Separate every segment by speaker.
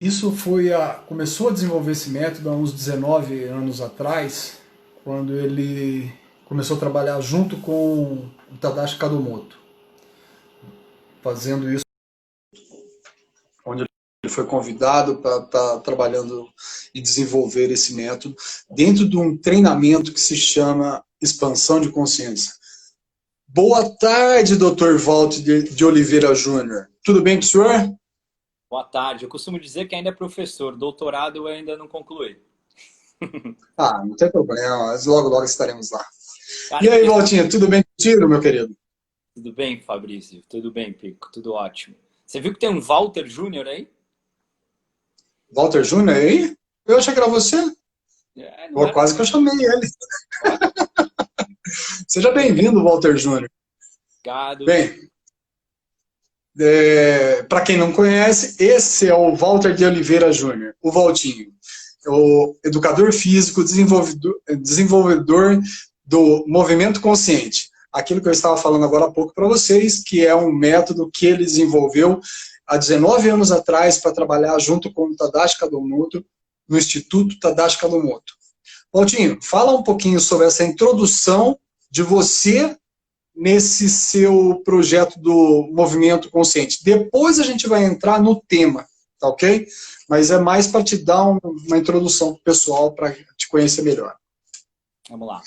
Speaker 1: Isso começou a desenvolver esse método há uns 19 anos atrás, quando ele começou a trabalhar junto com o Tadashi Kadomoto, fazendo isso, onde ele foi convidado para estar trabalhando e desenvolver esse método dentro de um treinamento que se chama expansão de consciência. Boa tarde, Dr. Walter de Oliveira Júnior. Tudo bem com o senhor?
Speaker 2: Boa tarde. Eu costumo dizer que ainda é professor. Doutorado eu ainda não concluí.
Speaker 1: Ah, não tem problema, mas logo, logo estaremos lá.
Speaker 2: Cara,
Speaker 1: E
Speaker 2: eu
Speaker 1: aí,
Speaker 2: queria...
Speaker 1: Valtinha, tudo bem contigo, meu querido?
Speaker 2: Tudo bem, Fabrício? Tudo bem, Pico? Tudo ótimo. Você viu que tem um Walter Júnior aí?
Speaker 1: Walter Júnior aí? Eu achei que era você.
Speaker 2: É, não
Speaker 1: Pô,
Speaker 2: era?
Speaker 1: quase que eu chamei ele.
Speaker 2: Olha,
Speaker 1: Seja bem-vindo, Walter Júnior.
Speaker 2: obrigado.
Speaker 1: Bem, para quem não conhece, esse é o Walter de Oliveira Júnior, o Valtinho. O educador físico, desenvolvedor do movimento consciente. Aquilo que eu estava falando agora há pouco para vocês, que é um método que ele desenvolveu há 19 anos atrás para trabalhar junto com o Tadashi Kadomoto no Instituto Tadashi Kadomoto. Valtinho, fala um pouquinho sobre essa introdução de você nesse seu projeto do movimento consciente. Depois a gente vai entrar no tema, tá ok? Mas é mais para te dar uma introdução pessoal para te conhecer melhor.
Speaker 2: Vamos lá.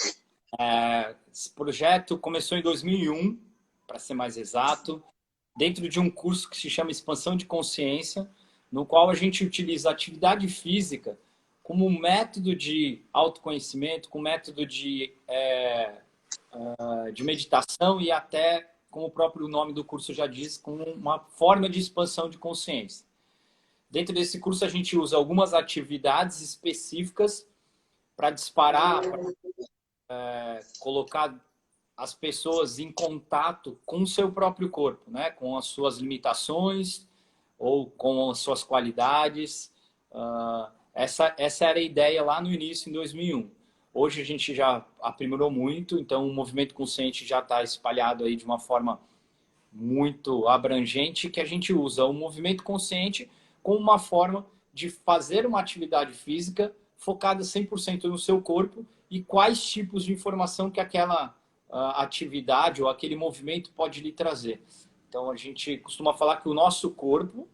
Speaker 2: Esse projeto começou em 2001, para ser mais exato, dentro de um curso que se chama Expansão de Consciência, no qual a gente utiliza a atividade física como um método de autoconhecimento, como método de meditação e até, como o próprio nome do curso já diz, como uma forma de expansão de consciência. Dentro desse curso a gente usa algumas atividades específicas para disparar, para colocar as pessoas em contato com o seu próprio corpo, né? Com as suas limitações ou com as suas qualidades. Essa era a ideia lá no início, em 2001. Hoje a gente já aprimorou muito, então o movimento consciente já está espalhado aí de uma forma muito abrangente, que a gente usa o movimento consciente como uma forma de fazer uma atividade física focada 100% no seu corpo e quais tipos de informação que aquela atividade ou aquele movimento pode lhe trazer. Então a gente costuma falar que o nosso corpo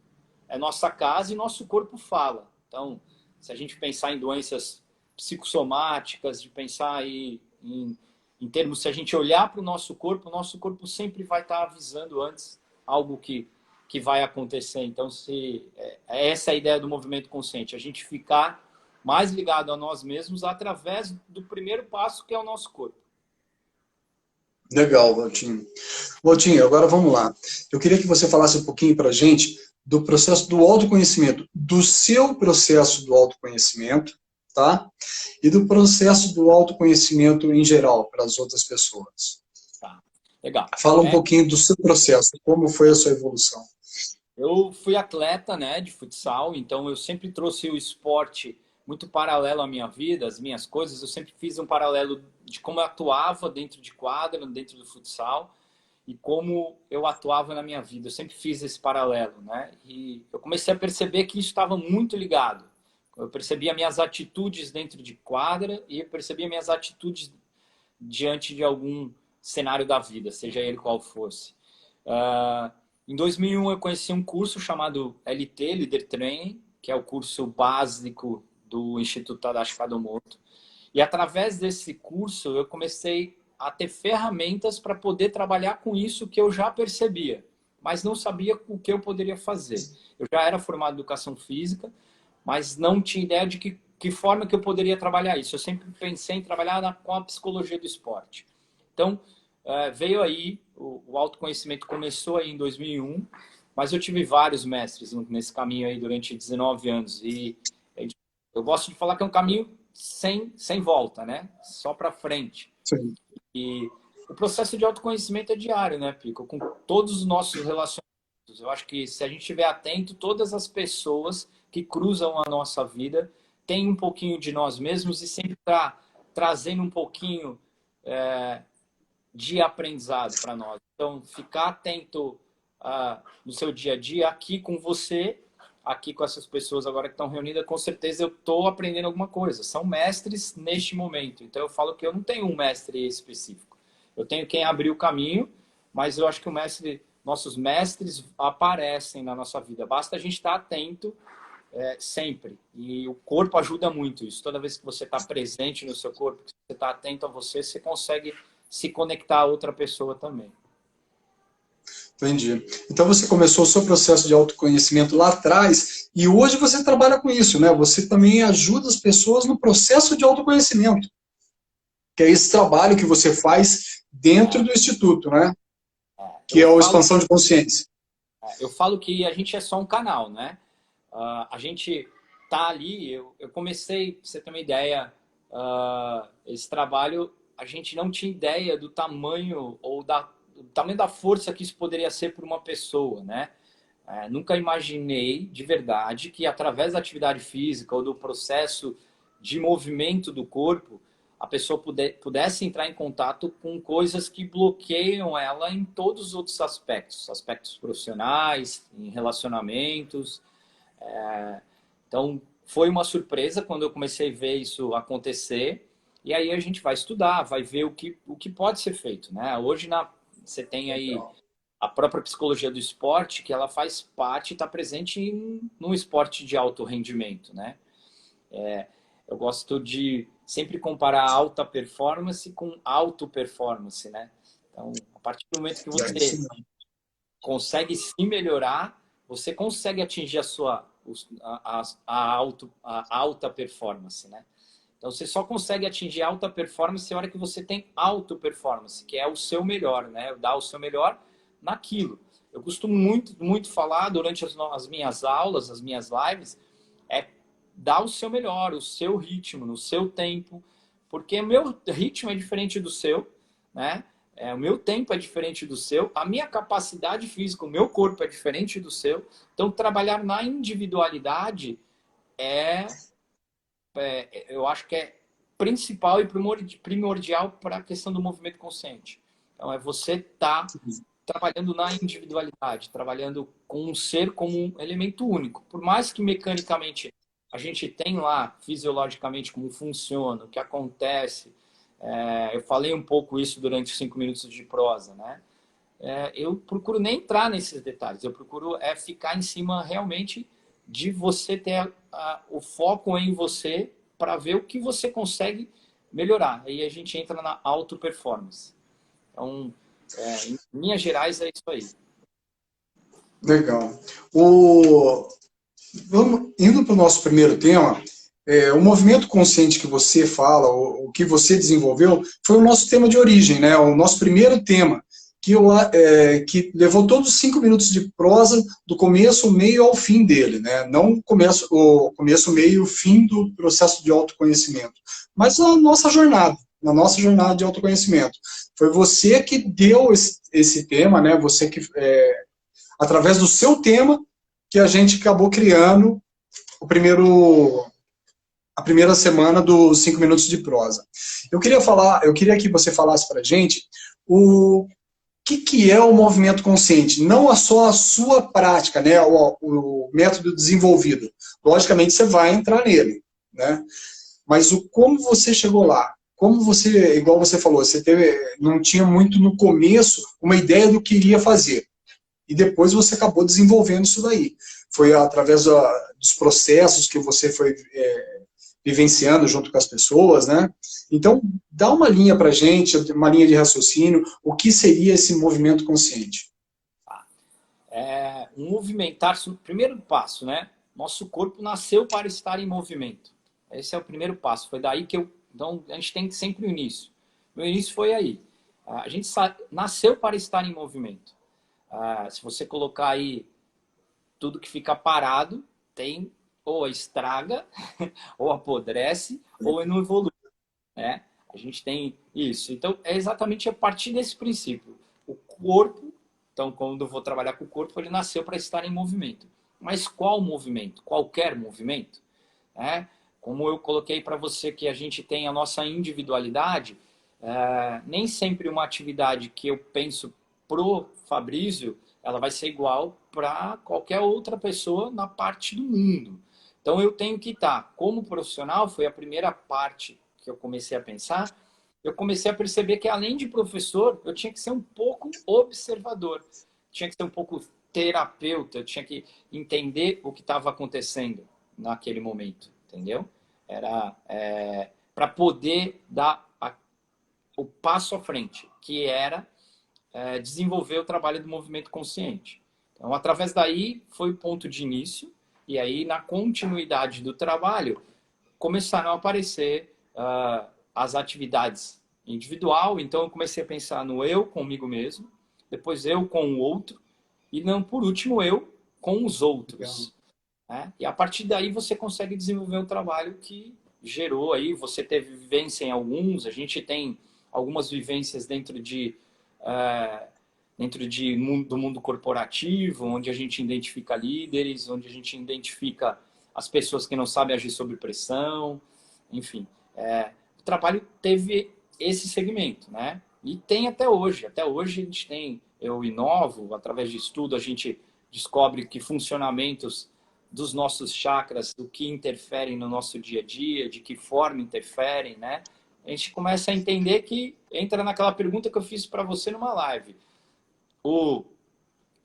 Speaker 2: é nossa casa e nosso corpo fala. Então, se a gente pensar em doenças psicossomáticas, de pensar aí em termos, se a gente olhar para o nosso corpo sempre vai estar avisando antes algo que vai acontecer. Então, essa é a ideia do movimento consciente, a gente ficar mais ligado a nós mesmos através do primeiro passo, que é o nosso corpo.
Speaker 1: Legal, Valtinho. Valtinho, agora vamos lá. Eu queria que você falasse um pouquinho para a gente do processo do autoconhecimento, do seu processo do autoconhecimento, tá? E do processo do autoconhecimento em geral para as outras pessoas.
Speaker 2: Tá, legal.
Speaker 1: Fala um pouquinho do seu processo, como foi a sua evolução.
Speaker 2: Eu fui atleta, né, de futsal, então eu sempre trouxe o esporte muito paralelo à minha vida, às minhas coisas. Eu sempre fiz um paralelo de como eu atuava dentro de quadra, dentro do futsal, e como eu atuava na minha vida. Eu sempre fiz esse paralelo, né? E eu comecei a perceber que isso estava muito ligado. Eu percebia minhas atitudes dentro de quadra e eu percebia minhas atitudes diante de algum cenário da vida, seja ele qual fosse. Em 2001 eu conheci um curso chamado LT, Leader Training, que é o curso básico do Instituto Tadashi Kadomoto. E através desse curso eu comecei a ter ferramentas para poder trabalhar com isso que eu já percebia, mas não sabia o que eu poderia fazer. Eu já era formado em educação física, mas não tinha ideia de que forma que eu poderia trabalhar isso. Eu sempre pensei em trabalhar com a psicologia do esporte. Então, veio aí, o autoconhecimento começou aí em 2001, mas eu tive vários mestres nesse caminho aí durante 19 anos. E eu gosto de falar que é um caminho sem volta, né? Só para frente.
Speaker 1: Sim.
Speaker 2: E o processo de autoconhecimento é diário, né, Pico? Com todos os nossos relacionamentos. Eu acho que se a gente estiver atento, todas as pessoas que cruzam a nossa vida têm um pouquinho de nós mesmos e sempre está trazendo um pouquinho de aprendizado para nós. Então, ficar atento no seu dia a dia aqui com você aqui com essas pessoas agora que estão reunidas, com certeza eu estou aprendendo alguma coisa. São mestres neste momento. Então eu falo que eu não tenho um mestre específico. Eu tenho quem abriu o caminho, mas eu acho que nossos mestres aparecem na nossa vida. Basta a gente estar atento sempre. E o corpo ajuda muito isso. Toda vez que você está presente no seu corpo, que você está atento a você, você consegue se conectar a outra pessoa também.
Speaker 1: Entendi. Então você começou o seu processo de autoconhecimento lá atrás e hoje você trabalha com isso, né? Você também ajuda as pessoas no processo de autoconhecimento, que é esse trabalho que você faz dentro do Instituto, né? Que é a expansão de consciência.
Speaker 2: Eu falo que a gente é só um canal, né? A gente tá ali, eu comecei, pra você ter uma ideia, esse trabalho, a gente não tinha ideia do tamanho ou do tamanho da força que isso poderia ser para uma pessoa, né? Nunca imaginei, de verdade, que através da atividade física ou do processo de movimento do corpo, a pessoa pudesse entrar em contato com coisas que bloqueiam ela em todos os outros aspectos. Aspectos profissionais, em relacionamentos. Então, foi uma surpresa quando eu comecei a ver isso acontecer. E aí a gente vai estudar, vai ver o que pode ser feito, né? Hoje você tem aí a própria psicologia do esporte, que ela faz parte, está presente num esporte de alto rendimento, né? Eu gosto de sempre comparar alta performance com auto performance, né? Então, a partir do momento que você consegue se melhorar, você consegue atingir a alta performance, né? Então, você só consegue atingir alta performance na hora que você tem auto performance, que é o seu melhor, né? Dar o seu melhor naquilo. Eu costumo muito falar durante as minhas aulas, as minhas lives, dar o seu melhor, o seu ritmo, no seu tempo, porque o meu ritmo é diferente do seu, né? O meu tempo é diferente do seu, a minha capacidade física, o meu corpo é diferente do seu. Então, trabalhar na individualidade eu acho que é principal e primordial para a questão do movimento consciente. Então, você estar trabalhando na individualidade, trabalhando com um ser como um elemento único. Por mais que mecanicamente a gente tem lá, fisiologicamente, como funciona, o que acontece. Eu falei um pouco isso durante os 5 minutos de prosa, né? Eu procuro nem entrar nesses detalhes, eu procuro ficar em cima realmente de você ter o foco em você para ver o que você consegue melhorar. Aí a gente entra na auto-performance. Então, em linhas gerais, é isso aí.
Speaker 1: Legal. Indo para o nosso primeiro tema, o movimento consciente que você fala, o que você desenvolveu, foi o nosso tema de origem, né? O nosso primeiro tema, que levou todos os 5 minutos de prosa, do começo, o meio ao fim dele, né? Não o começo, meio e o fim do processo de autoconhecimento, mas na nossa jornada de autoconhecimento. Foi você que deu esse tema, né? Você que, através do seu tema, que a gente acabou criando a primeira semana dos 5 minutos de prosa. Eu queria que você falasse para a gente o que é o movimento consciente, não só a sua prática, né, o método desenvolvido. Logicamente, você vai entrar nele, né? Mas como você chegou lá? Como você, igual você falou, não tinha muito no começo uma ideia do que iria fazer. E depois você acabou desenvolvendo isso daí. Foi através dos processos que você foi vivenciando junto com as pessoas, né? Então, dá uma linha para a gente, uma linha de raciocínio, o que seria esse movimento consciente?
Speaker 2: Movimentar, primeiro passo, né? Nosso corpo nasceu para estar em movimento. Esse é o primeiro passo. Foi daí que então, a gente tem sempre o início. Meu início foi aí. A gente nasceu para estar em movimento. Se você colocar aí tudo que fica parado, tem ou estraga, ou apodrece, ou não evolui, né? A gente tem isso. Então, é exatamente a partir desse princípio. O corpo, então, quando eu vou trabalhar com o corpo, ele nasceu para estar em movimento. Mas qual movimento? Qualquer movimento? Como eu coloquei para você que a gente tem a nossa individualidade, nem sempre uma atividade que eu penso pro Fabrício ela vai ser igual para qualquer outra pessoa na parte do mundo. Então eu tenho que estar, como profissional, foi a primeira parte que eu comecei a pensar, eu comecei a perceber que além de professor, eu tinha que ser um pouco observador, tinha que ser um pouco terapeuta, eu tinha que entender o que estava acontecendo naquele momento, entendeu? Era para poder dar o passo à frente, que era desenvolver o trabalho do movimento consciente. Então, através daí, foi o ponto de início, e aí, na continuidade do trabalho, começaram a aparecer as atividades individual. Então, eu comecei a pensar no eu comigo mesmo, depois eu com o outro, e não por último, eu com os outros. Né? E a partir daí, você consegue desenvolver um trabalho que gerou aí, você teve vivência em alguns, a gente tem algumas vivências do mundo corporativo, onde a gente identifica líderes, onde a gente identifica as pessoas que não sabem agir sob pressão, enfim. O trabalho teve esse segmento, né? E tem até hoje. Até hoje a gente tem, eu inovo, através de estudo a gente descobre que funcionamentos dos nossos chakras, do que interferem no nosso dia a dia, de que forma interferem, né? A gente começa a entender que entra naquela pergunta que eu fiz para você numa live. O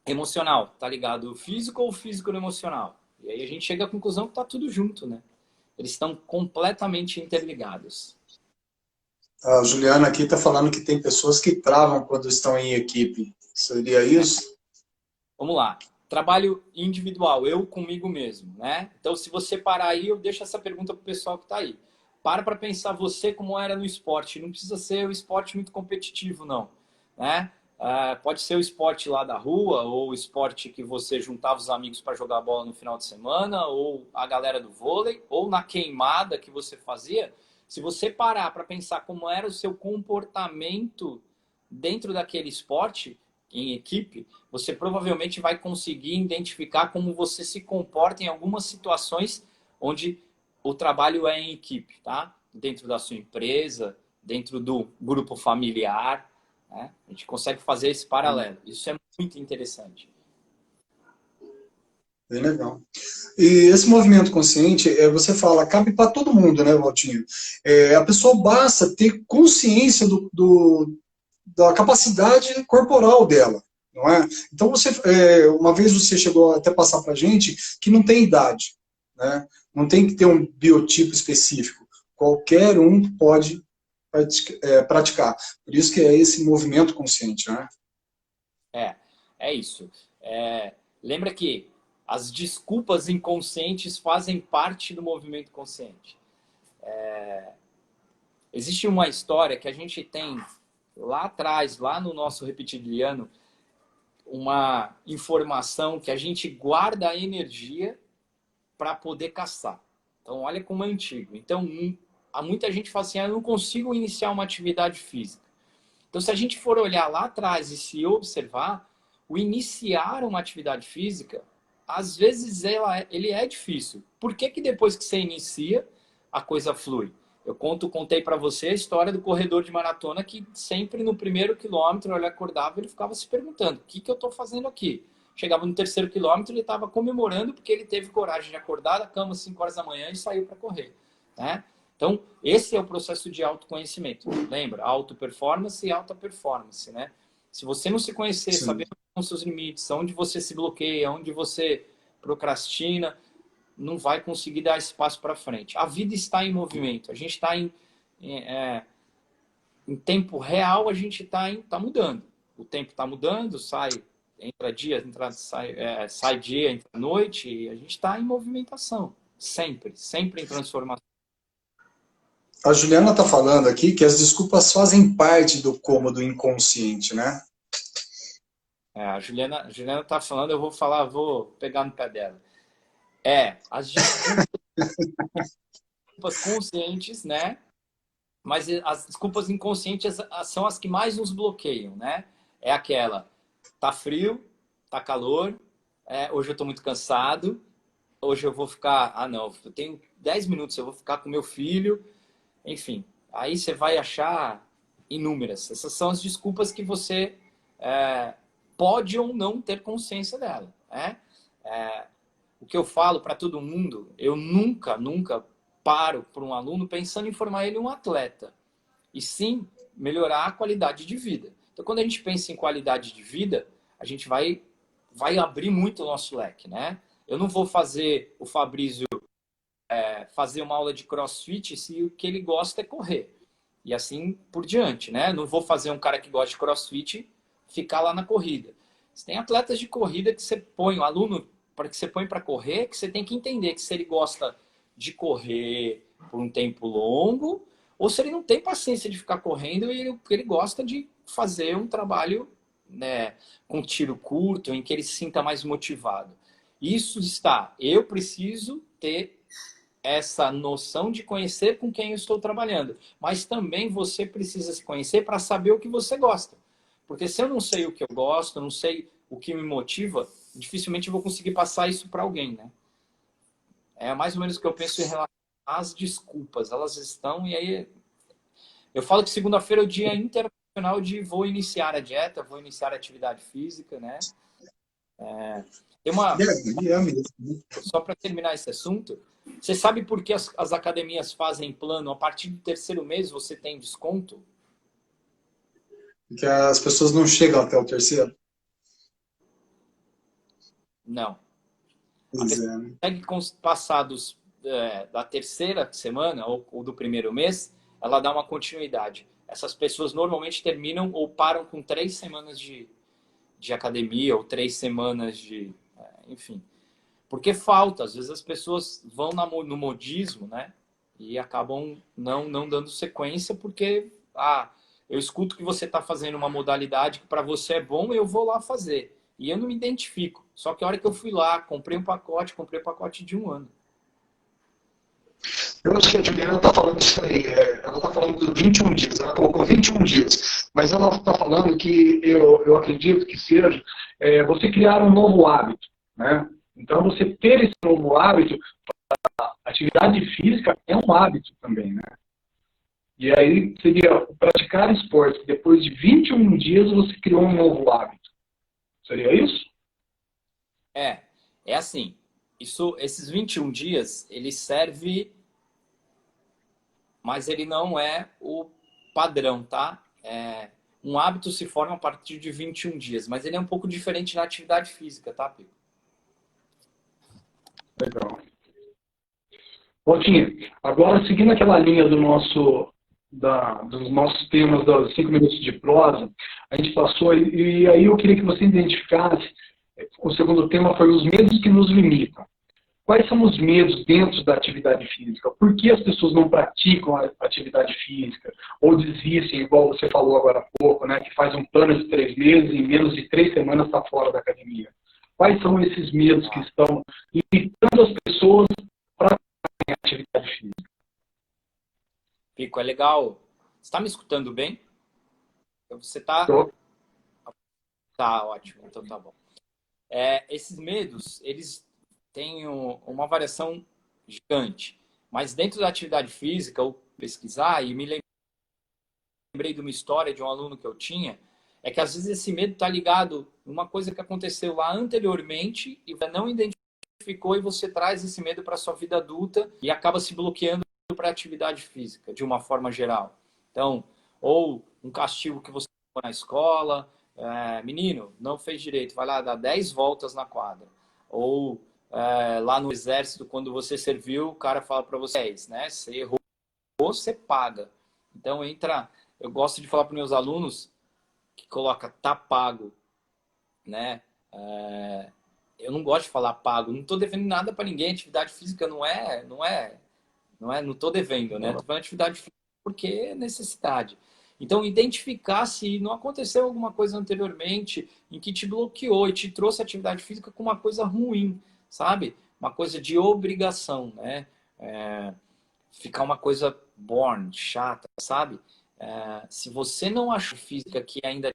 Speaker 2: emocional tá ligado ao físico ou o físico no emocional? E aí a gente chega à conclusão que tá tudo junto, né? Eles estão completamente interligados.
Speaker 1: A Juliana aqui está falando que tem pessoas que travam quando estão em equipe. Seria isso?
Speaker 2: Vamos lá. Trabalho individual, eu comigo mesmo, né? Então, se você parar aí, eu deixo essa pergunta para o pessoal que está aí. Para pensar você como era no esporte. Não precisa ser um esporte muito competitivo, não. Né? Pode ser o esporte lá da rua, ou o esporte que você juntava os amigos para jogar bola no final de semana, ou a galera do vôlei, ou na queimada que você fazia. Se você parar para pensar como era o seu comportamento dentro daquele esporte, em equipe, você provavelmente vai conseguir identificar como você se comporta em algumas situações onde o trabalho é em equipe, tá? Dentro da sua empresa, dentro do grupo familiar, né? A gente consegue fazer esse paralelo. Isso é muito interessante.
Speaker 1: Bem legal. E esse movimento consciente, você fala, cabe para todo mundo, né, Valtinho? A pessoa basta ter consciência da capacidade corporal dela, não é? Então, uma vez você chegou até a passar para a gente que não tem idade, né? Não tem que ter um biotipo específico. Qualquer um pode praticar. Por isso que é esse movimento consciente, né?
Speaker 2: É isso. Lembra que as desculpas inconscientes fazem parte do movimento consciente. Existe uma história que a gente tem lá atrás, lá no nosso reptiliano, uma informação que a gente guarda a energia para poder caçar. Então, olha como é antigo. Então, há muita gente que fala assim, eu não consigo iniciar uma atividade física. Então, se a gente for olhar lá atrás e se observar, o iniciar uma atividade física, às vezes ele é difícil. Por que depois que você inicia, a coisa flui? Eu contei para você a história do corredor de maratona que sempre no primeiro quilômetro ele acordava e ele ficava se perguntando, o que eu estou fazendo aqui? Chegava no terceiro quilômetro ele estava comemorando porque ele teve coragem de acordar da cama às 5 horas da manhã e saiu para correr. Né? Então, esse é o processo de autoconhecimento. Lembra? Auto-performance e alta performance. Né? Se você não se conhecer,
Speaker 1: Sim.
Speaker 2: saber onde são seus limites, onde você se bloqueia, onde você procrastina, não vai conseguir dar espaço para frente. A vida está em movimento. A gente está em tempo real, a gente está mudando. O tempo está mudando, entra dia, sai dia, entra noite, e a gente está em movimentação. Sempre em transformação.
Speaker 1: A Juliana está falando aqui que as desculpas fazem parte do cômodo inconsciente, né?
Speaker 2: A Juliana está falando, eu vou pegar no pé dela. As desculpas conscientes, né? Mas as desculpas inconscientes são as que mais nos bloqueiam, né? É aquela, tá frio, tá calor, hoje eu tô muito cansado, hoje eu vou ficar, não, eu tenho 10 minutos, eu vou ficar com meu filho, enfim. Aí você vai achar inúmeras. Essas são as desculpas que você pode ou não ter consciência dela, né? O que eu falo para todo mundo, eu nunca paro por um aluno pensando em formar ele um atleta, e sim melhorar a qualidade de vida. Então, quando a gente pensa em qualidade de vida, a gente vai abrir muito o nosso leque, né? Eu não vou fazer o Fabrício fazer uma aula de CrossFit se o que ele gosta é correr. E assim por diante, né? Não vou fazer um cara que gosta de CrossFit ficar lá na corrida. Você tem atletas de corrida que você põe, o aluno para que você põe para correr, que você tem que entender que se ele gosta de correr por um tempo longo, ou se ele não tem paciência de ficar correndo e ele gosta de fazer um trabalho, né, com tiro curto, em que ele se sinta mais motivado. Isso está. Eu preciso ter essa noção de conhecer com quem eu estou trabalhando. Mas também você precisa se conhecer para saber o que você gosta. Porque se eu não sei o que eu gosto, não sei o que me motiva, dificilmente eu vou conseguir passar isso para alguém, né? É mais ou menos o que eu penso em relação às desculpas. Elas estão, e aí eu falo que segunda-feira é o dia internacional de vou iniciar a dieta, vou iniciar a atividade física, né? Tem uma... Só para terminar esse assunto, você sabe por que as academias fazem plano? A partir do terceiro mês você tem desconto?
Speaker 1: Porque as pessoas não chegam até o terceiro.
Speaker 2: Não.
Speaker 1: Pois é, né?
Speaker 2: Consegue passados da terceira semana ou do primeiro mês, ela dá uma continuidade. Essas pessoas normalmente terminam ou param com 3 semanas de academia ou 3 semanas de... enfim. Porque falta. Às vezes as pessoas vão no modismo, né? E acabam não dando sequência porque... eu escuto que você está fazendo uma modalidade que para você é bom, eu vou lá fazer. E eu não me identifico. Só que a hora que eu fui lá, comprei o pacote de 1 ano.
Speaker 3: Eu acho que a Juliana está falando isso aí. Ela está falando dos 21 dias. Ela colocou 21 dias. Mas ela está falando que eu acredito que seja você criar um novo hábito, né? Então, você ter esse novo hábito, a atividade física é um hábito também, né? E aí seria praticar esporte. Depois de 21 dias, você criou um novo hábito. Seria isso?
Speaker 2: É assim. Esses 21 dias, ele serve, mas ele não é o padrão, tá? Um hábito se forma a partir de 21 dias, mas ele é um pouco diferente na atividade física, tá, Pico?
Speaker 3: Legal. Valtinho, agora seguindo aquela linha dos nossos temas dos 5 minutos de prosa, a gente passou, e aí eu queria que você identificasse, o segundo tema foi os medos que nos limitam. Quais são os medos dentro da atividade física? Por que as pessoas não praticam a atividade física? Ou desistem, igual você falou agora há pouco, né, que faz um plano de 3 meses e em menos de 3 semanas está fora da academia? Quais são esses medos que estão limitando as pessoas para a atividade física?
Speaker 2: Pico, é legal. Você está me escutando bem? Você está... Tá, ótimo. Então tá bom. Esses medos, eles têm uma variação gigante. Mas dentro da atividade física, eu pesquisar e me lembrei de uma história de um aluno que eu tinha, é que às vezes esse medo está ligado a uma coisa que aconteceu lá anteriormente e você não identificou e você traz esse medo para a sua vida adulta e acaba se bloqueando para a atividade física, de uma forma geral. Então, ou um castigo que você tem na escola, menino, não fez direito, vai lá dar 10 voltas na quadra. Ou lá no exército, quando você serviu, o cara fala para você, né? Você errou, você paga. Então eu gosto de falar para meus alunos que coloca tá pago, né? Eu não gosto de falar pago, não estou devendo nada para ninguém, atividade física não estou devendo, né? Estou falando atividade física porque é necessidade. Então, identificar se não aconteceu alguma coisa anteriormente em que te bloqueou e te trouxe a atividade física com uma coisa ruim, sabe? Uma coisa de obrigação, né? Ficar uma coisa boring, chata, sabe? Se você não acha física que ainda...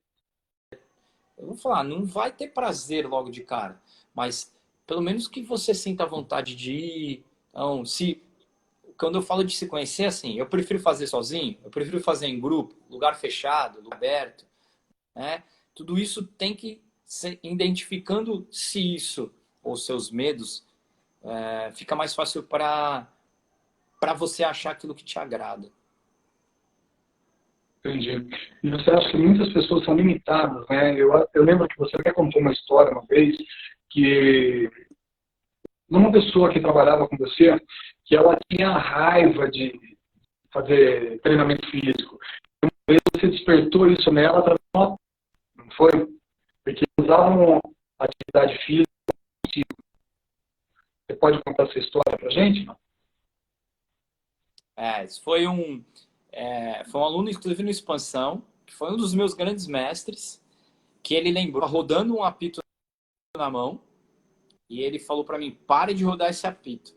Speaker 2: Eu vou falar, não vai ter prazer logo de cara, mas pelo menos que você sinta vontade de ir. Então, quando eu falo de se conhecer, assim, eu prefiro fazer sozinho, eu prefiro fazer em grupo, lugar fechado, lugar aberto, né? Tudo isso tem que identificando se isso, ou seus medos, fica mais fácil para você achar aquilo que te agrada.
Speaker 3: Entendi. E você acha que muitas pessoas são limitadas, né? Eu lembro que você até contou uma história uma vez que uma pessoa que trabalhava com você, que ela tinha raiva de fazer treinamento físico. Uma vez você despertou isso nela, não foi? Porque usavam atividade física. Você pode contar essa história pra gente? Não?
Speaker 2: Isso foi foi um aluno, inclusive, no Expansão, que foi um dos meus grandes mestres, que ele lembrou, rodando um apito na mão, e ele falou para mim, pare de rodar esse apito.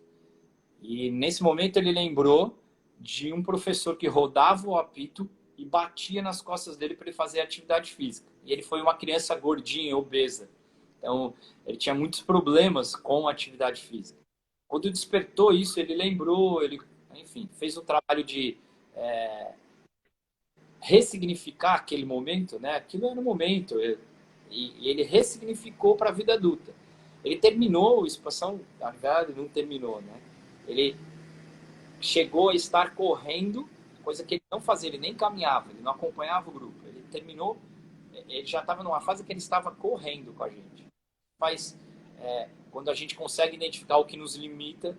Speaker 2: E nesse momento ele lembrou de um professor que rodava o apito e batia nas costas dele para ele fazer atividade física. E ele foi uma criança gordinha, obesa. Então, ele tinha muitos problemas com a atividade física. Quando despertou isso, ele lembrou, enfim, fez um trabalho de ressignificar aquele momento, né? Aquilo era um momento, e ele ressignificou para a vida adulta. Ele terminou a expansão, na verdade, não terminou, né? Ele chegou a estar correndo, coisa que ele não fazia, ele nem caminhava, ele não acompanhava o grupo. Ele terminou, ele já estava numa fase que ele estava correndo com a gente. Mas quando a gente consegue identificar o que nos limita,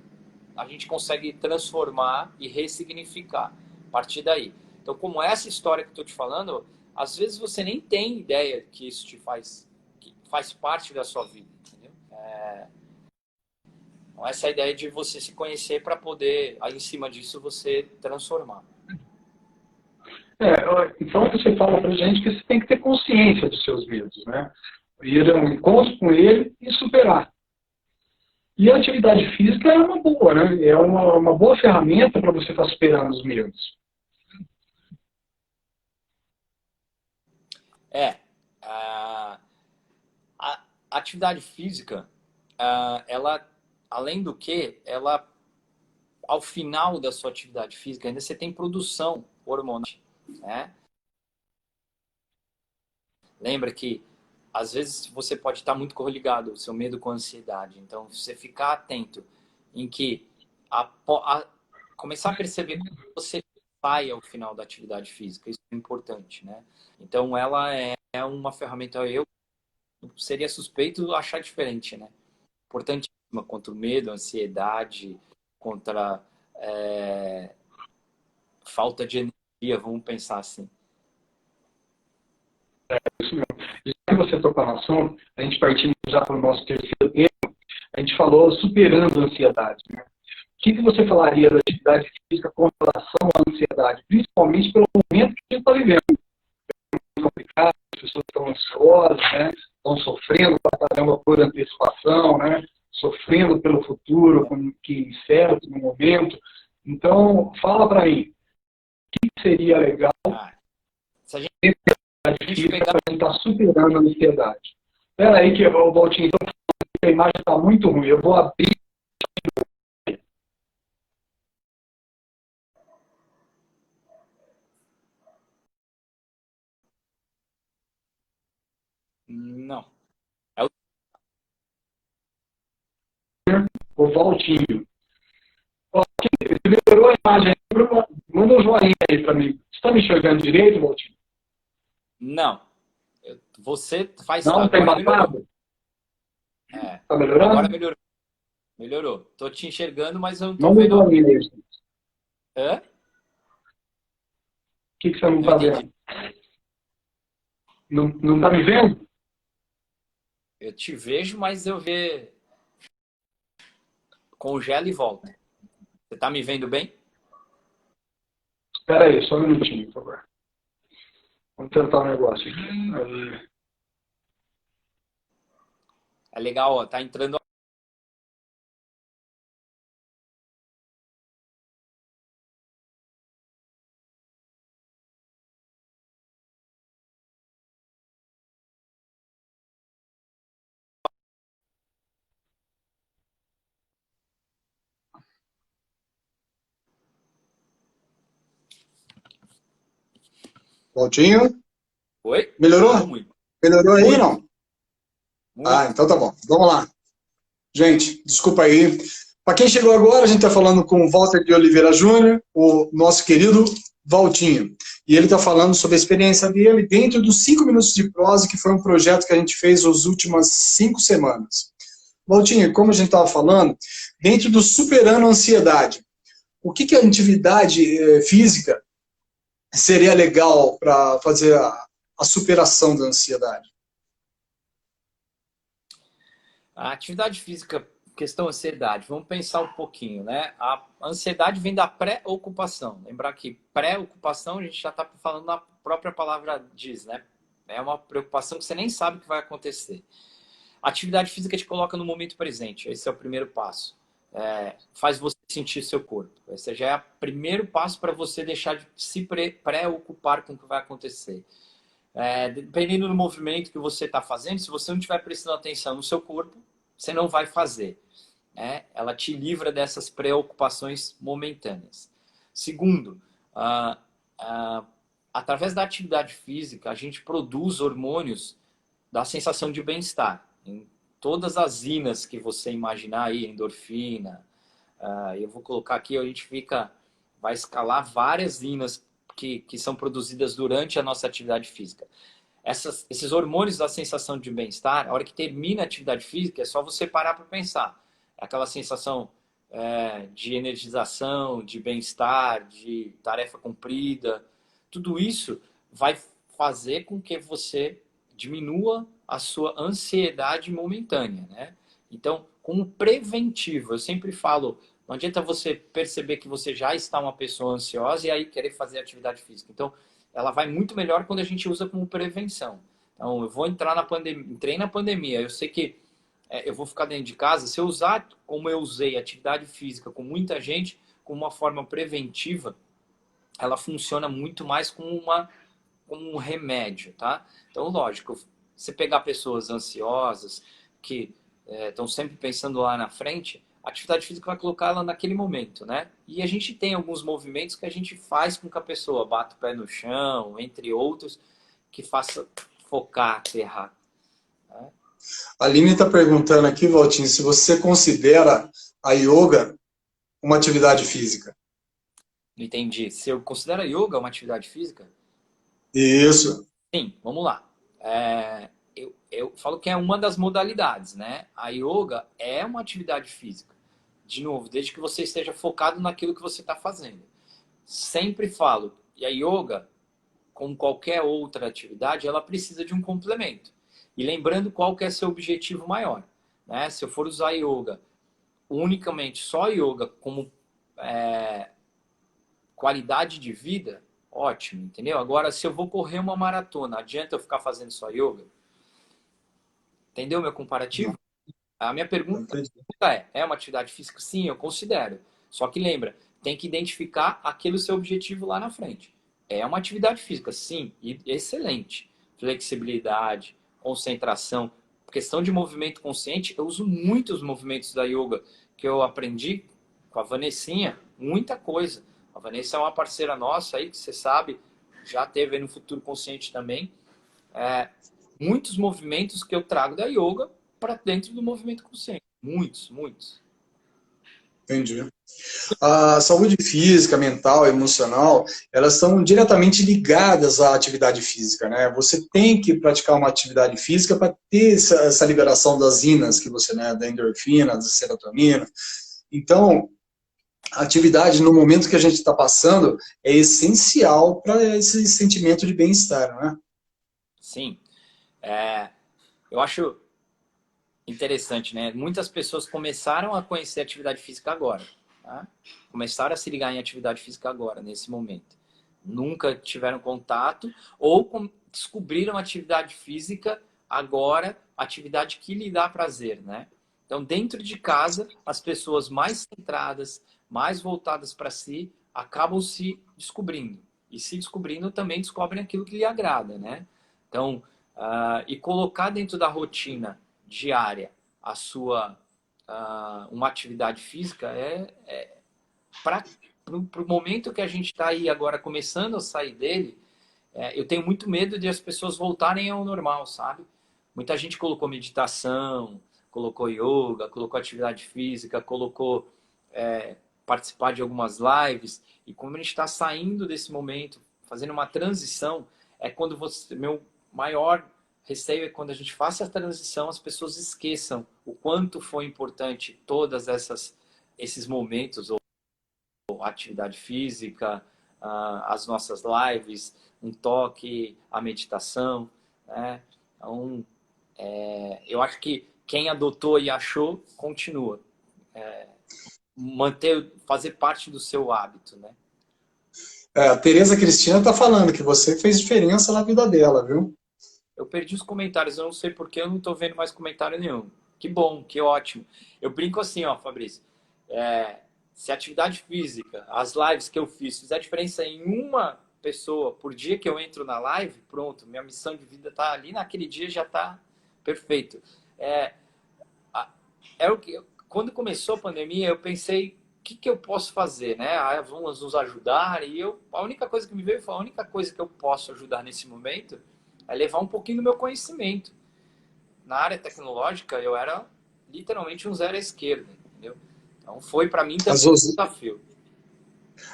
Speaker 2: a gente consegue transformar e ressignificar a partir daí. Então, como essa história que eu estou te falando, às vezes você nem tem ideia que isso que faz parte da sua vida, entendeu? Então, essa é a ideia de você se conhecer para poder, aí em cima disso, você transformar.
Speaker 3: Então você fala pra gente que você tem que ter consciência dos seus medos, né? Ir a um encontro com ele e superar. E a atividade física é uma boa, né? É uma boa ferramenta para você estar superando os medos.
Speaker 2: A atividade física, ela, além do que, ela, ao final da sua atividade física, ainda você tem produção hormonal, né? Lembra que às vezes você pode estar muito correligado o seu medo com a ansiedade. Então, você ficar atento em que começar a perceber como você sai ao final da atividade física. Isso é importante, né? Então, ela é uma ferramenta, eu seria suspeito achar diferente, né? Importantíssima contra o medo, a ansiedade, contra falta de energia, vamos pensar assim.
Speaker 3: Isso mesmo. Já que você tocou no assunto, a gente partindo já para o nosso terceiro tema, a gente falou superando a ansiedade, né? O que você falaria da atividade física com relação à ansiedade, principalmente pelo momento que a gente está vivendo? É complicado, as pessoas estão ansiosas, né? Estão sofrendo pra caramba por antecipação, né? Sofrendo pelo futuro, com o que incerto no momento. Então, fala para mim, o que seria legal
Speaker 2: se a gente
Speaker 3: para estar superando a ansiedade? Espera aí que o Valtinho, então, a imagem está muito ruim. Eu vou abrir.
Speaker 2: Não.
Speaker 3: O Valtinho. Melhorou a imagem. Manda um joinha aí para mim. Você está me enxergando direito, Valtinho?
Speaker 2: Não. Você faz...
Speaker 3: Não, tem babado? Tá melhorando?
Speaker 2: Agora melhorou. Melhorou. Tô te enxergando, mas eu não tô
Speaker 3: Não
Speaker 2: vendo.
Speaker 3: Não mudou isso.
Speaker 2: Hã?
Speaker 3: O que você não tá vendo? Não tá me vendo?
Speaker 2: Eu te vejo, mas eu congela e volta. Você tá me vendo bem?
Speaker 3: Espera aí, só um minutinho, por favor. Vamos tentar um negócio aqui.
Speaker 2: É legal, ó, tá entrando.
Speaker 1: Valtinho?
Speaker 2: Oi?
Speaker 1: Melhorou?
Speaker 2: Muito.
Speaker 1: Melhorou aí,
Speaker 2: Muito.
Speaker 1: não?
Speaker 2: Muito.
Speaker 1: Então tá bom. Vamos lá. Gente, desculpa aí. Para quem chegou agora, a gente está falando com o Walter de Oliveira Júnior, o nosso querido Valtinho. E ele está falando sobre a experiência dele dentro dos 5 minutos de prosa, que foi um projeto que a gente fez nas últimas 5 semanas. Valtinho, como a gente estava falando, dentro do Superando a Ansiedade, o que a atividade física seria legal para fazer a superação da ansiedade?
Speaker 2: A atividade física, questão ansiedade, vamos pensar um pouquinho, né? A ansiedade vem da pré-ocupação. Lembrar que pré-ocupação, a gente já está falando, na própria palavra diz, né? É uma preocupação que você nem sabe o que vai acontecer. A atividade física te coloca no momento presente. Esse é o primeiro passo. Faz você sentir seu corpo. Esse já é o primeiro passo para você deixar de se preocupar com o que vai acontecer. Dependendo do movimento que você está fazendo, se você não estiver prestando atenção no seu corpo, você não vai fazer. Ela te livra dessas preocupações momentâneas. Segundo, através da atividade física, a gente produz hormônios da sensação de bem-estar. Em todas as inas que você imaginar aí, endorfina, eu vou colocar aqui, a gente vai escalar várias inas que são produzidas durante a nossa atividade física. Esses hormônios da sensação de bem-estar, a hora que termina a atividade física, é só você parar para pensar. É aquela sensação de energização, de bem-estar, de tarefa cumprida. Tudo isso vai fazer com que você diminua a sua ansiedade momentânea, né? Então, como preventivo, eu sempre falo, não adianta você perceber que você já está uma pessoa ansiosa e aí querer fazer atividade física. Então, ela vai muito melhor quando a gente usa como prevenção. Então, eu vou entrar na pandemia, entrei na pandemia, eu sei que eu vou ficar dentro de casa, se eu usar como eu usei atividade física com muita gente, como uma forma preventiva, ela funciona muito mais como um remédio, tá? Então, lógico, você pegar pessoas ansiosas, que estão sempre pensando lá na frente, a atividade física vai colocar ela naquele momento, né? E a gente tem alguns movimentos que a gente faz com que a pessoa bata o pé no chão, entre outros, que faça focar, aterrar. Né?
Speaker 1: A Aline está perguntando aqui, Valtinho, se você considera a yoga uma atividade física.
Speaker 2: Entendi. Se eu considero a yoga uma atividade física?
Speaker 1: Isso.
Speaker 2: Sim, vamos lá. Eu falo que é uma das modalidades, né? A yoga é uma atividade física. De novo, desde que você esteja focado naquilo que você está fazendo. Sempre falo, e a yoga, como qualquer outra atividade, ela precisa de um complemento. E lembrando qual que é seu objetivo maior. Né? Se eu for usar yoga, unicamente só yoga como qualidade de vida, ótimo, entendeu? Agora, se eu vou correr uma maratona, adianta eu ficar fazendo só yoga? Entendeu meu comparativo? A minha pergunta é uma atividade física? Sim, eu considero. Só que lembra, tem que identificar aquele seu objetivo lá na frente. É uma atividade física, sim, e excelente. Flexibilidade, concentração, questão de movimento consciente. Eu uso muitos movimentos da yoga que eu aprendi com a Vanessinha, muita coisa. A Vanessa é uma parceira nossa aí, que você sabe, já teve aí no Futuro Consciente também. Muitos movimentos que eu trago da yoga para dentro do movimento consciente. Muitos, muitos.
Speaker 1: Entendi. A saúde física, mental, emocional, elas estão diretamente ligadas à atividade física, né? Você tem que praticar uma atividade física para ter essa liberação das inas que você, né, da endorfina, da serotonina. Então, a atividade no momento que a gente está passando é essencial para esse sentimento de bem-estar, né?
Speaker 2: Sim. Eu acho interessante, né? Muitas pessoas começaram a conhecer a atividade física agora. Tá? Começaram a se ligar em atividade física agora, nesse momento. Nunca tiveram contato ou descobriram atividade física agora, atividade que lhe dá prazer, né? Então, dentro de casa, as pessoas mais centradas, mais voltadas para si, acabam se descobrindo. E se descobrindo, também descobrem aquilo que lhe agrada, né? Então, e colocar dentro da rotina diária uma atividade física para o momento que a gente está aí agora começando a sair dele, eu tenho muito medo de as pessoas voltarem ao normal, sabe? Muita gente colocou meditação, colocou yoga, colocou atividade física, colocou participar de algumas lives. E como a gente está saindo desse momento, fazendo uma transição, é quando meu maior receio é quando a gente faça a transição, as pessoas esqueçam o quanto foi importante todas esses momentos, ou atividade física, as nossas lives, um toque, a meditação, né? Então, eu acho que quem adotou e achou, continua. Fazer parte do seu hábito, né?
Speaker 1: A Tereza Cristina está falando que você fez diferença na vida dela, viu?
Speaker 2: Eu perdi os comentários, eu não sei porque eu não estou vendo mais comentário nenhum. Que bom, que ótimo. Eu brinco assim, ó, Fabrício. Se a atividade física, as lives que eu fiz, fizer diferença em uma pessoa por dia que eu entro na live, pronto, minha missão de vida está ali, naquele dia já está perfeito. Quando começou a pandemia, eu pensei, o que eu posso fazer, né? Vamos nos ajudar. E a única coisa que me veio foi a única coisa que eu posso ajudar nesse momento é levar um pouquinho do meu conhecimento. Na área tecnológica, eu era literalmente um zero à esquerda, entendeu? Então foi para mim também um desafio.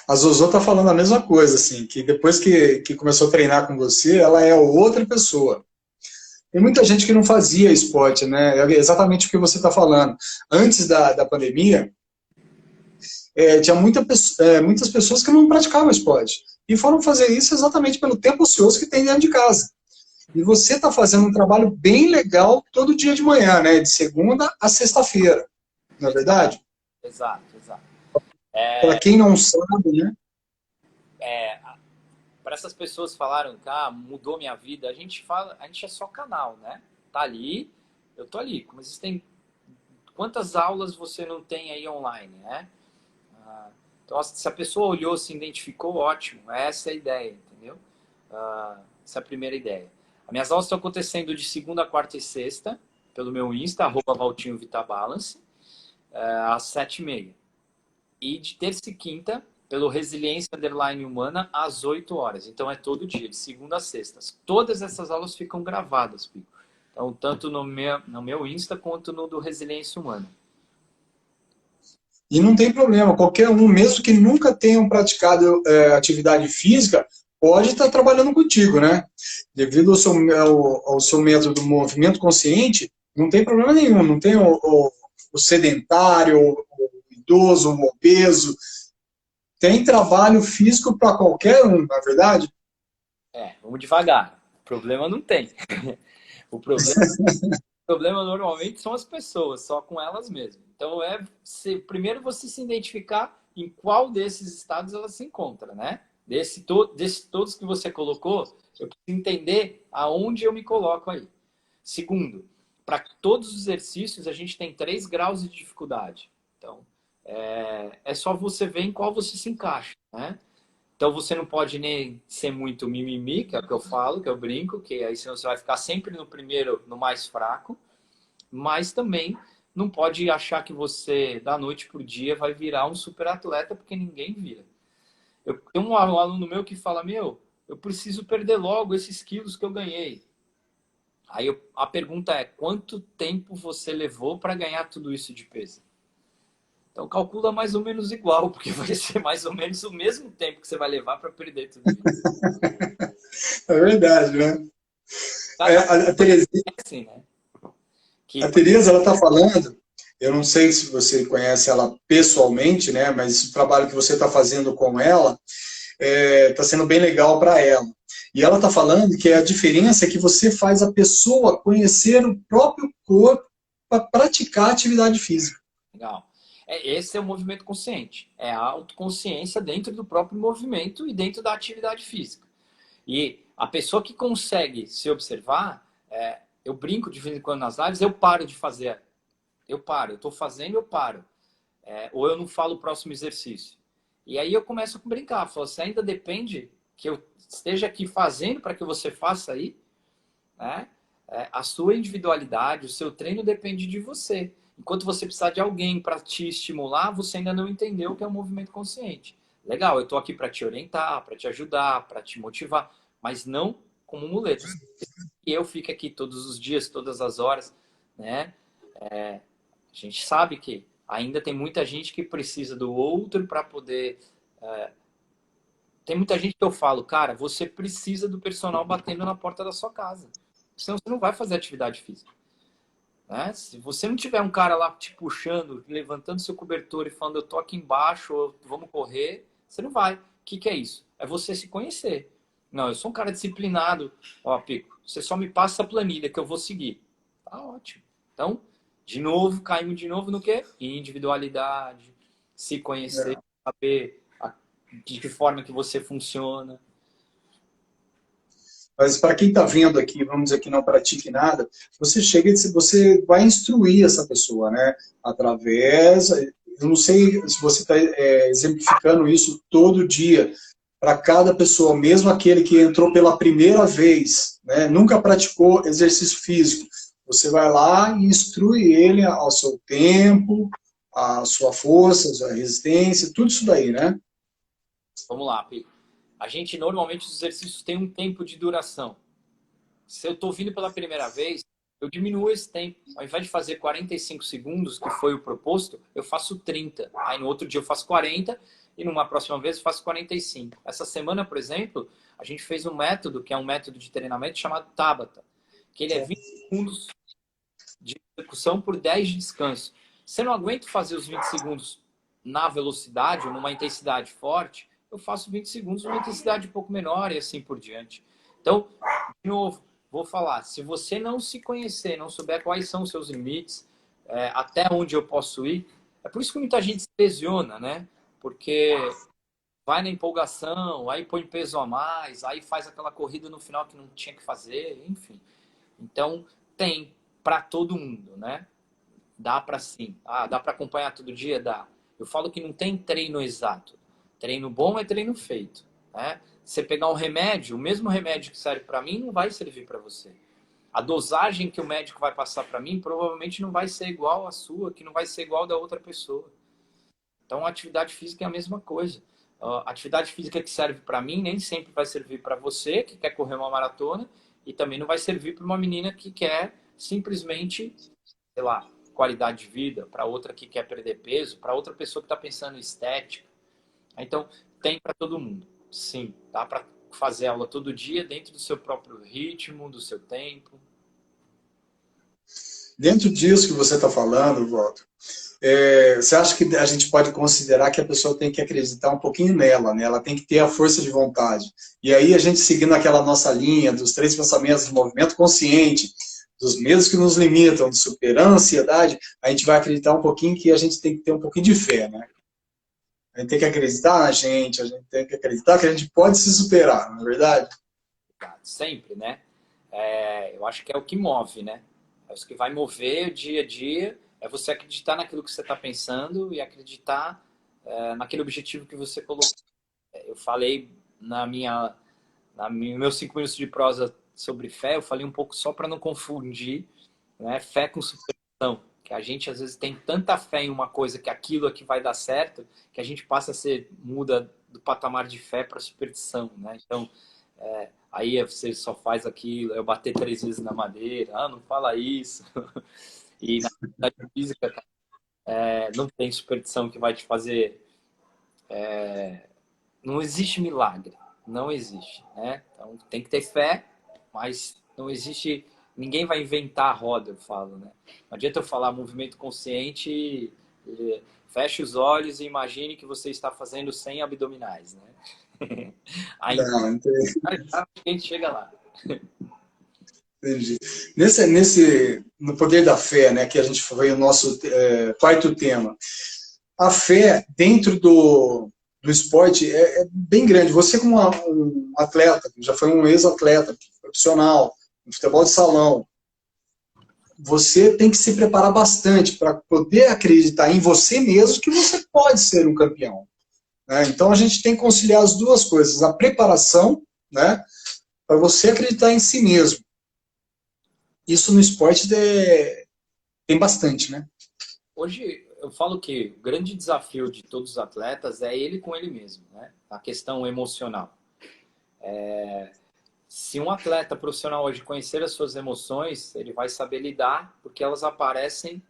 Speaker 1: A Zozô está falando a mesma coisa, assim, que depois que começou a treinar com você, ela é outra pessoa. Tem muita gente que não fazia esporte, né? É exatamente o que você está falando. Antes da pandemia, tinha muitas pessoas que não praticavam esporte. E foram fazer isso exatamente pelo tempo ocioso que tem dentro de casa. E você está fazendo um trabalho bem legal todo dia de manhã, né? De segunda a sexta-feira. Não é verdade?
Speaker 2: Exato, exato.
Speaker 1: Para quem não sabe, né?
Speaker 2: Para essas pessoas falaram que mudou minha vida, a gente é só canal, né? Tá ali, eu tô ali. Como existem quantas aulas você não tem aí online, né? Então, se a pessoa olhou, se identificou, ótimo. Essa é a ideia, entendeu? Essa é a primeira ideia. As minhas aulas estão acontecendo de segunda, quarta e sexta, pelo meu Insta, @ValtinhoVitaBalance, às 7h30. E de terça e quinta, pelo Resiliência_Humana, às 8 horas. Então, é todo dia, de segunda a sexta. Todas essas aulas ficam gravadas, Pico. Então, tanto no meu Insta, quanto no do Resiliência Humana.
Speaker 1: E não tem problema, qualquer um, mesmo que nunca tenham praticado atividade física, pode estar trabalhando contigo, né? Devido ao seu método do movimento consciente, não tem problema nenhum, não tem o sedentário, o idoso, o obeso. Tem trabalho físico para qualquer um, na verdade?
Speaker 2: Vamos devagar. O problema não tem. O problema normalmente são as pessoas, só com elas mesmas. Então, primeiro você se identificar em qual desses estados ela se encontra, né? Desses todos que você colocou, eu preciso entender aonde eu me coloco aí. Segundo, para todos os exercícios, a gente tem 3 graus de dificuldade. Então, é só você ver em qual você se encaixa, né? Então, você não pode nem ser muito mimimi, que é o que eu falo, que eu brinco, que aí senão você vai ficar sempre no primeiro, no mais fraco. Mas também não pode achar que você, da noite para o dia, vai virar um super atleta, porque ninguém vira. Eu tenho um aluno meu que fala, eu preciso perder logo esses quilos que eu ganhei. Aí a pergunta é, quanto tempo você levou para ganhar tudo isso de peso? Então calcula mais ou menos igual, porque vai ser mais ou menos o mesmo tempo que você vai levar para perder tudo isso.
Speaker 1: É verdade, né? A Terezinha,
Speaker 2: assim, né?
Speaker 1: a Tereza, ela está falando, eu não sei se você conhece ela pessoalmente, né? Mas o trabalho que você está fazendo com ela está sendo bem legal para ela. E ela está falando que a diferença é que você faz a pessoa conhecer o próprio corpo para praticar atividade física.
Speaker 2: Legal. Esse é o movimento consciente. É a autoconsciência dentro do próprio movimento e dentro da atividade física. E a pessoa que consegue se observar, eu brinco de vez em quando nas lives, eu paro de fazer. Eu estou fazendo, eu paro. Ou eu não falo o próximo exercício. E aí eu começo a brincar. Falo, você ainda depende que eu esteja aqui fazendo para que você faça aí, né? A sua individualidade, o seu treino depende de você. Enquanto você precisar de alguém para te estimular, você ainda não entendeu o que é o movimento consciente. Legal, eu estou aqui para te orientar, para te ajudar, para te motivar, mas não como muleta. E eu fico aqui todos os dias, todas as horas, né? A gente sabe que ainda tem muita gente que precisa do outro para poder... Tem muita gente que eu falo, cara, você precisa do personal batendo na porta da sua casa. Senão você não vai fazer atividade física. Né? Se você não tiver um cara lá te puxando, levantando seu cobertor e falando, eu tô aqui embaixo, vamos correr, você não vai. O que é isso? É você se conhecer. Não, eu sou um cara disciplinado. Ó, Pico, você só me passa a planilha que eu vou seguir. Tá ótimo. Então, de novo, caímos de novo no quê? Individualidade, se conhecer, saber de que forma que você funciona.
Speaker 1: Mas para quem está vendo aqui, vamos dizer que não pratique nada, você chega e você vai instruir essa pessoa, né? Através, eu não sei se você está exemplificando isso todo dia, para cada pessoa, mesmo aquele que entrou pela primeira vez, né? Nunca praticou exercício físico, você vai lá e instrui ele ao seu tempo, a sua força, a sua resistência, tudo isso daí, né?
Speaker 2: Vamos lá, Pico. A gente, normalmente, os exercícios têm um tempo de duração. Se eu estou vindo pela primeira vez, eu diminuo esse tempo. Ao invés de fazer 45 segundos, que foi o proposto, eu faço 30. Aí no outro dia eu faço 40 e numa próxima vez eu faço 45. Essa semana, por exemplo, a gente fez um método, que é um método de treinamento chamado Tabata, que ele é 20 segundos de execução por 10 de descanso. Se eu não aguento fazer os 20 segundos na velocidade ou numa intensidade forte, eu faço 20 segundos numa intensidade um pouco menor e assim por diante. Então, de novo, vou falar, se você não se conhecer, não souber quais são os seus limites, até onde eu posso ir, é por isso que muita gente se lesiona, né? Porque vai na empolgação, aí põe peso a mais, aí faz aquela corrida no final que não tinha que fazer, enfim. Então, tem para todo mundo, né? Dá para sim. Ah, dá para acompanhar todo dia? Dá. Eu falo que não tem treino exato. Treino bom é treino feito, né? Você pegar um remédio, o mesmo remédio que serve para mim não vai servir para você. A dosagem que o médico vai passar para mim provavelmente não vai ser igual à sua, que não vai ser igual da outra pessoa. Então, a atividade física é a mesma coisa. A atividade física que serve para mim nem sempre vai servir para você, que quer correr uma maratona, e também não vai servir para uma menina que quer simplesmente, sei lá, qualidade de vida, para outra que quer perder peso, para outra pessoa que está pensando em estética. Então, tem para todo mundo. Sim, dá para fazer aula todo dia dentro do seu próprio ritmo, do seu tempo.
Speaker 1: Dentro disso que você está falando, Walter, você acha que a gente pode considerar que a pessoa tem que acreditar um pouquinho nela, né? Ela tem que ter a força de vontade. E aí a gente seguindo aquela nossa linha dos 3 pensamentos do movimento consciente, dos medos que nos limitam, de superar a ansiedade, a gente vai acreditar um pouquinho que a gente tem que ter um pouquinho de fé, né? A gente tem que acreditar na gente, a gente tem que acreditar que a gente pode se superar, não é verdade?
Speaker 2: Sempre, né? Eu acho que é o que move, né? É o que vai mover o dia a dia, é você acreditar naquilo que você está pensando e acreditar naquele objetivo que você colocou. Eu falei meus 5 minutos de prosa sobre fé, eu falei um pouco só para não confundir, né, fé com superstição. Que a gente às vezes tem tanta fé em uma coisa que aquilo aqui vai dar certo, que a gente muda do patamar de fé para superstição, né? Então, aí você só faz aquilo, eu bater 3 vezes na madeira, não fala isso. E na atividade física, não tem superstição que vai te fazer... Não existe milagre, não existe, né? Então tem que ter fé, mas não existe... Ninguém vai inventar a roda, eu falo, né? Não adianta eu falar movimento consciente, feche os olhos e imagine que você está fazendo 100 abdominais, né? Aí
Speaker 1: Não,
Speaker 2: a gente chega lá.
Speaker 1: entendi. No poder da fé, né, que a gente foi o nosso quarto tema, a fé dentro do esporte é bem grande. Você como um atleta, já foi um ex-atleta profissional, no futebol de salão, você tem que se preparar bastante para poder acreditar em você mesmo que você pode ser um campeão, né? Então a gente tem que conciliar as duas coisas, a preparação, né, para você acreditar em si mesmo. Isso no esporte tem bastante, né?
Speaker 2: Hoje eu falo que o grande desafio de todos os atletas é ele com ele mesmo, né? A questão emocional. Se um atleta profissional hoje conhecer as suas emoções, ele vai saber lidar, porque elas aparecem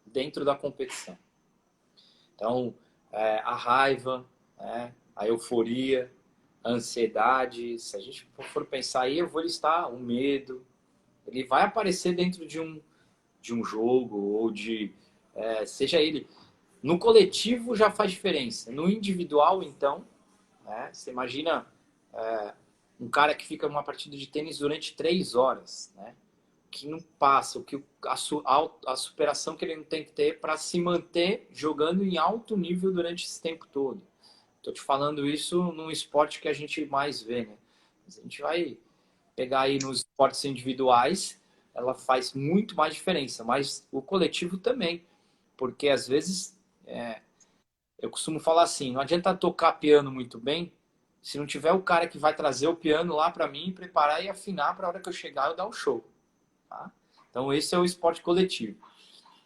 Speaker 2: dentro da competição. Então, a raiva, a euforia, a ansiedade, se a gente for pensar aí, eu vou listar o medo, ele vai aparecer dentro de um jogo, ou seja ele. No coletivo já faz diferença. No individual, então, você imagina um cara que fica numa partida de tênis durante 3 horas, né? Que não passa, a superação que ele não tem que ter para se manter jogando em alto nível durante esse tempo todo. Estou te falando isso num esporte que a gente mais vê, né? Mas a gente vai pegar aí nos esportes individuais, ela faz muito mais diferença, mas o coletivo também, porque às vezes eu costumo falar assim, não adianta tocar piano muito bem se não tiver o cara que vai trazer o piano lá para mim, preparar e afinar para a hora que eu chegar eu dar o show. Tá? Então esse é o esporte coletivo.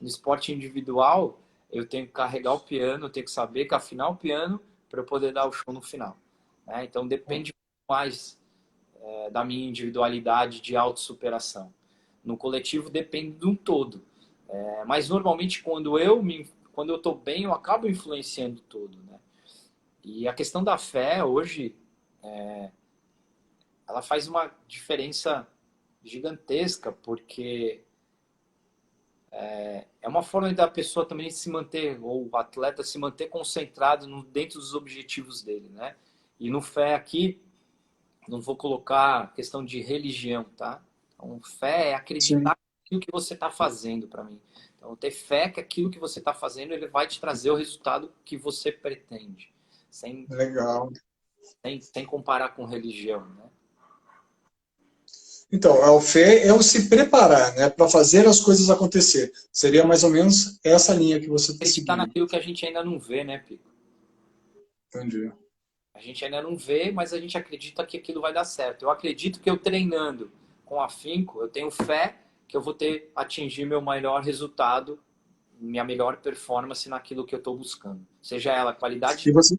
Speaker 2: No esporte individual, eu tenho que carregar o piano, eu tenho que saber que afinar o piano para eu poder dar o show no final. Né? Então depende mais da minha individualidade de autossuperação. No coletivo depende de um todo. Mas normalmente quando eu estou bem, eu acabo influenciando todo. Né? E a questão da fé hoje, ela faz uma diferença gigantesca, porque é uma forma da pessoa também se manter, ou o atleta se manter concentrado dentro dos objetivos dele, né? E no fé aqui, não vou colocar questão de religião, tá? Então, fé é
Speaker 1: Sim,
Speaker 2: acreditar naquilo que você está fazendo para mim. Então, ter fé que aquilo que você está fazendo, ele vai te trazer o resultado que você pretende, sem,
Speaker 1: legal.
Speaker 2: sem comparar com religião, né?
Speaker 1: Então, a fé é o se preparar, né, para fazer as coisas acontecer. Seria mais ou menos essa linha que você está
Speaker 2: Acreditar
Speaker 1: seguindo.
Speaker 2: naquilo que a gente ainda não vê, né, Pico?
Speaker 1: Entendi.
Speaker 2: A gente ainda não vê, mas a gente acredita que aquilo vai dar certo. Eu acredito que eu treinando com afinco, eu tenho fé que eu vou atingir meu melhor resultado, minha melhor performance naquilo que eu estou buscando. Seja ela qualidade,
Speaker 1: E você,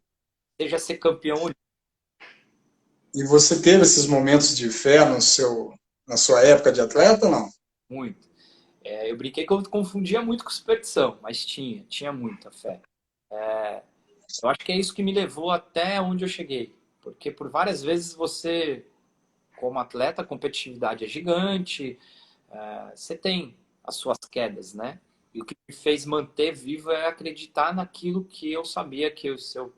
Speaker 2: seja ser campeão
Speaker 1: e você teve esses momentos de fé na sua época de atleta ou não?
Speaker 2: muito. Eu brinquei que eu confundia muito com superstição, mas tinha muita fé. Eu acho que é isso que me levou até onde eu cheguei. Porque por várias vezes você, como atleta, a competitividade é gigante, você tem as suas quedas, né? E o que me fez manter vivo é acreditar naquilo que eu sabia que se eu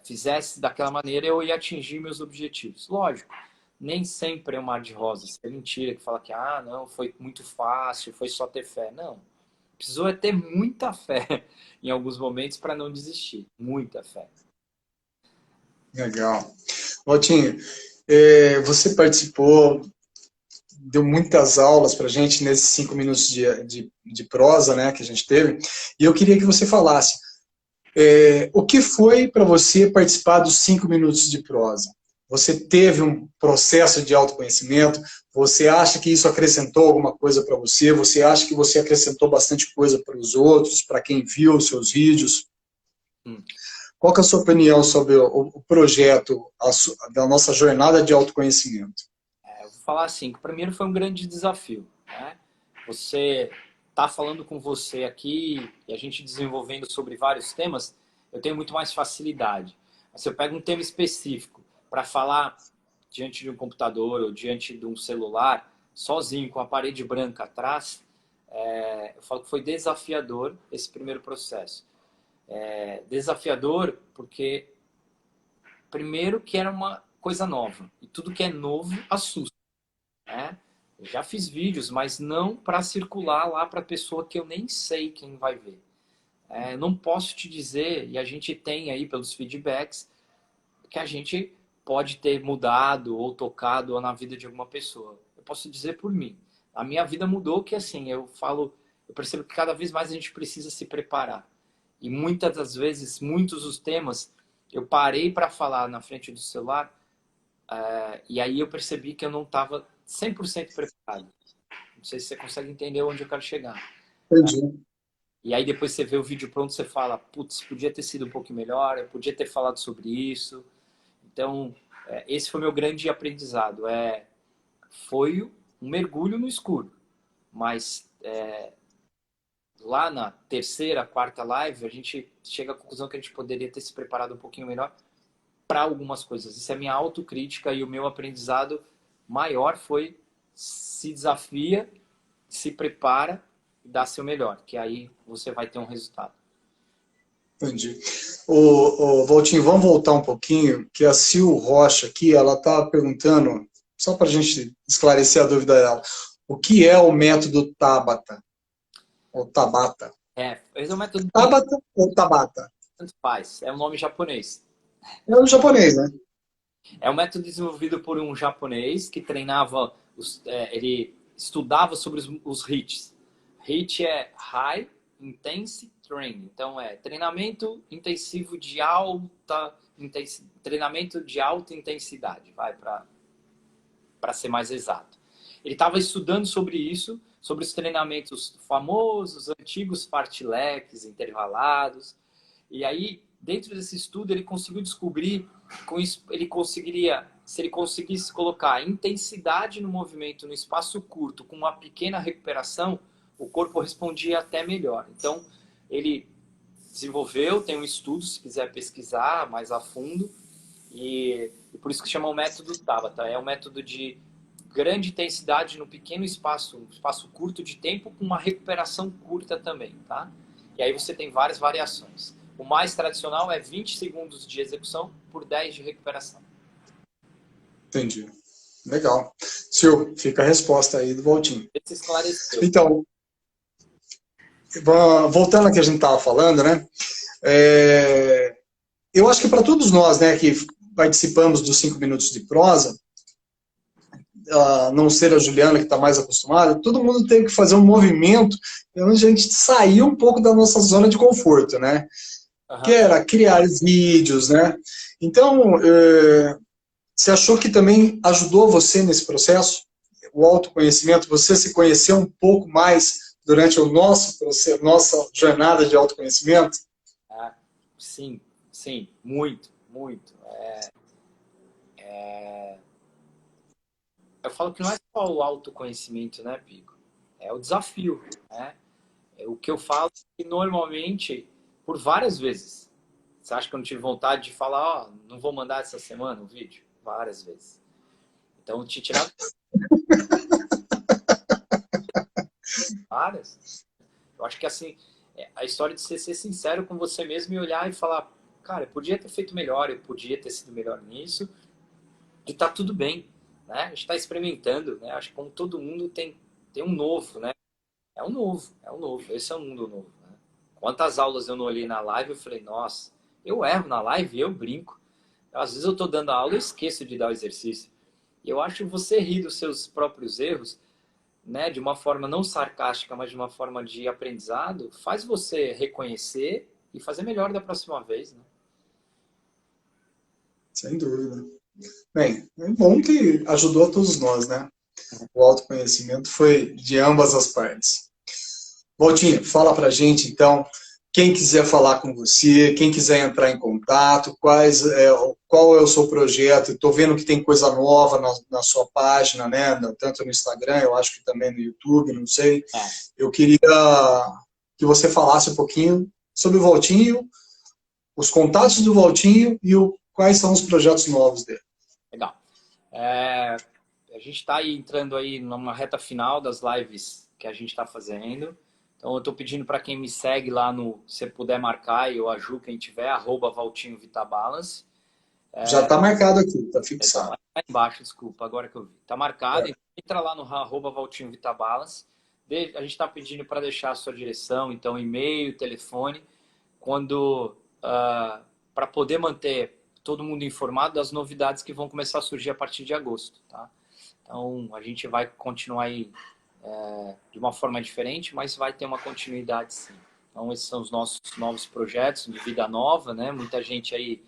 Speaker 2: fizesse daquela maneira eu ia atingir meus objetivos. Lógico, nem sempre é um mar de rosas. É mentira que fala que não, foi muito fácil, foi só ter fé. Não. Precisou ter muita fé em alguns momentos para não desistir. Muita fé.
Speaker 1: Legal. Valtinho, você participou, deu muitas aulas para a gente nesses 5 minutos de prosa, né, que a gente teve, e eu queria que você falasse o que foi para você participar dos 5 minutos de prosa. Você teve um processo de autoconhecimento? Você acha que isso acrescentou alguma coisa para você? Você acha que você acrescentou bastante coisa para os outros, para quem viu os seus vídeos?
Speaker 2: Hum.
Speaker 1: Qual que é a sua opinião sobre o projeto, da nossa jornada de autoconhecimento?
Speaker 2: Eu vou falar assim, que primeiro foi um grande desafio. Né? Você tá falando com você aqui e a gente desenvolvendo sobre vários temas, eu tenho muito mais facilidade. Mas se eu pego um tema específico para falar diante de um computador ou diante de um celular, sozinho, com a parede branca atrás, eu falo que foi desafiador esse primeiro processo. Desafiador porque, primeiro, que era uma coisa nova. E tudo que é novo assusta. Né? Eu já fiz vídeos, mas não para circular lá para a pessoa que eu nem sei quem vai ver. Eu não posso te dizer, e a gente tem aí pelos feedbacks, que a gente pode ter mudado ou tocado na vida de alguma pessoa. Eu posso dizer por mim. A minha vida mudou que assim, eu percebo que cada vez mais a gente precisa se preparar. E muitas das vezes, muitos dos temas, eu parei para falar na frente do celular, e aí eu percebi que eu não estava 100% preparado. Não sei se você consegue entender onde eu quero chegar.
Speaker 1: Entendi.
Speaker 2: E aí depois você vê o vídeo pronto, você fala, putz, podia ter sido um pouco melhor, eu podia ter falado sobre isso. Então, esse foi meu grande aprendizado. Foi um mergulho no escuro. Mas lá na terceira, quarta live, a gente chega à conclusão que a gente poderia ter se preparado um pouquinho melhor para algumas coisas. Isso é minha autocrítica e o meu aprendizado maior foi se desafia, se prepara e dá seu melhor, que aí você vai ter um resultado.
Speaker 1: Entendi. Valtinho, vamos voltar um pouquinho, que a Sil Rocha aqui, ela está perguntando, só para a gente esclarecer a dúvida dela, o que é o método Tabata? Ou Tabata?
Speaker 2: Esse é o método
Speaker 1: Tabata ou Tabata?
Speaker 2: tanto faz, é um nome japonês.
Speaker 1: É o japonês, né?
Speaker 2: É um método desenvolvido por um japonês que treinava, ele estudava sobre os HIITs. HIIT é High Intensity Training, então é treinamento intensivo de treinamento de alta intensidade, vai para ser mais exato. Ele estava estudando sobre isso, sobre os treinamentos famosos, antigos fartleks, intervalados, e aí dentro desse estudo ele conseguiu descobrir com isso ele conseguiria, se ele conseguisse colocar intensidade no movimento no espaço curto com uma pequena recuperação, o corpo respondia até melhor. Então ele desenvolveu, tem um estudo se quiser pesquisar mais a fundo, e por isso que chama o método Tabata. É um método de grande intensidade no pequeno espaço curto de tempo com uma recuperação curta também, tá? E aí você tem várias variações. O mais tradicional é 20 segundos de execução por 10 de recuperação.
Speaker 1: Entendi. Legal. Sil, fica a resposta aí do Valtinho.
Speaker 2: Esse esclareceu.
Speaker 1: Então, voltando ao que a gente estava falando, né? Eu acho que para todos nós, né, que participamos dos 5 minutos de prosa, a não ser a Juliana, que está mais acostumada, todo mundo tem que fazer um movimento onde a gente sair um pouco da nossa zona de conforto, né? Que era criar vídeos, né? Então, você achou que também ajudou você nesse processo? O autoconhecimento, você se conheceu um pouco mais durante o nosso processo, nossa jornada de autoconhecimento?
Speaker 2: Sim, muito, muito. Eu falo que não é só o autoconhecimento, né, Pico? É o desafio, né? O que eu falo é que normalmente, por várias vezes, você acha que eu não tive vontade de falar, não vou mandar essa semana um vídeo? Várias vezes. Então, te tirar várias. Eu acho que assim, a história de ser sincero com você mesmo e olhar e falar, cara, eu podia ter feito melhor, eu podia ter sido melhor nisso, e tá tudo bem, né? A gente está experimentando, né? Acho que como todo mundo tem um novo, né? É um novo. Esse é um mundo novo, né? Quantas aulas eu não olhei na live, eu falei, nossa, eu erro na live e eu brinco. Às vezes eu estou dando a aula e esqueço de dar o exercício. E eu acho que você rir dos seus próprios erros, né, de uma forma não sarcástica, mas de uma forma de aprendizado, faz você reconhecer e fazer melhor da próxima vez, né?
Speaker 1: Sem dúvida. Bem, é bom que ajudou a todos nós, né? O autoconhecimento foi de ambas as partes. Valtinho, fala pra gente, então, quem quiser falar com você, quem quiser entrar em contato, qual é o seu projeto. Estou vendo que tem coisa nova na sua página, né? Tanto no Instagram, eu acho que também no YouTube, não sei. Eu queria que você falasse um pouquinho sobre o Valtinho, os contatos do Valtinho e quais são os projetos novos dele.
Speaker 2: Legal. A gente está aí entrando aí numa reta final das lives que a gente está fazendo. Então, eu estou pedindo para quem me segue lá se puder marcar, eu ajudo quem tiver, @ValtinhoVitabalance.
Speaker 1: Já está marcado aqui, está fixado.
Speaker 2: Lá embaixo, desculpa, agora que eu vi. Está marcado, então entra lá no @ValtinhoVitabalance. A gente está pedindo para deixar a sua direção, então e-mail, telefone, para poder manter todo mundo informado das novidades que vão começar a surgir a partir de agosto, tá? Então, a gente vai continuar aí de uma forma diferente, mas vai ter uma continuidade, sim. Então, esses são os nossos novos projetos de vida nova, né? Muita gente aí,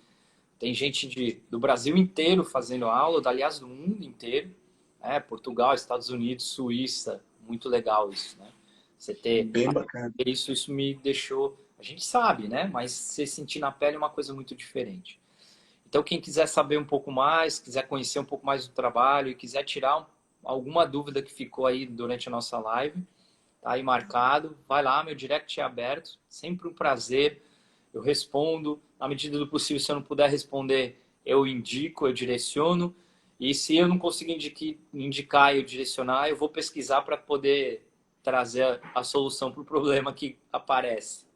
Speaker 2: tem gente do Brasil inteiro fazendo aula, aliás, do mundo inteiro, né? Portugal, Estados Unidos, Suíça, muito legal isso, né? Você ter
Speaker 1: bem bacana.
Speaker 2: Isso me deixou, a gente sabe, né? Mas você sentir na pele é uma coisa muito diferente. Então, quem quiser saber um pouco mais, quiser conhecer um pouco mais do trabalho e quiser tirar alguma dúvida que ficou aí durante a nossa live, tá aí marcado, vai lá, meu direct é aberto, sempre um prazer, eu respondo, na medida do possível, se eu não puder responder, eu indico, eu direciono, e se eu não conseguir indicar e direcionar, eu vou pesquisar para poder trazer a solução para o problema que aparece.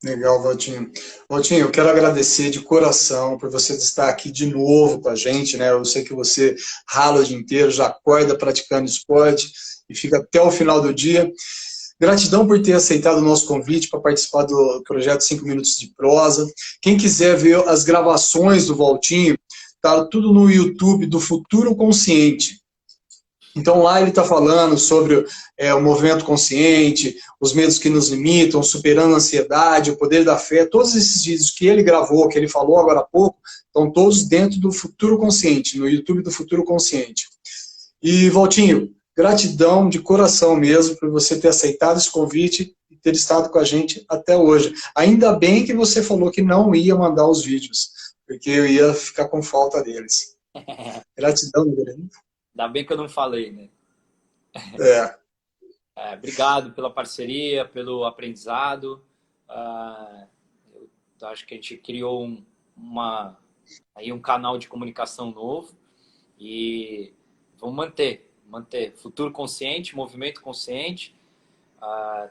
Speaker 1: Legal, Valtinho. Valtinho, eu quero agradecer de coração por você estar aqui de novo com a gente, né? Eu sei que você rala o dia inteiro, já acorda praticando esporte e fica até o final do dia. Gratidão por ter aceitado o nosso convite para participar do projeto 5 Minutos de Prosa. Quem quiser ver as gravações do Valtinho, tá tudo no YouTube do Futuro Consciente. Então lá ele está falando sobre o movimento consciente, os medos que nos limitam, superando a ansiedade, o poder da fé. Todos esses vídeos que ele gravou, que ele falou agora há pouco, estão todos dentro do Futuro Consciente, no YouTube do Futuro Consciente. E, Valtinho, gratidão de coração mesmo por você ter aceitado esse convite e ter estado com a gente até hoje. Ainda bem que você falou que não ia mandar os vídeos, porque eu ia ficar com falta deles. Gratidão, meu querido.
Speaker 2: Ainda bem que eu não falei, né?
Speaker 1: Obrigado
Speaker 2: pela parceria, pelo aprendizado. Eu acho que a gente criou um canal de comunicação novo e vamos manter Futuro Consciente, Movimento Consciente,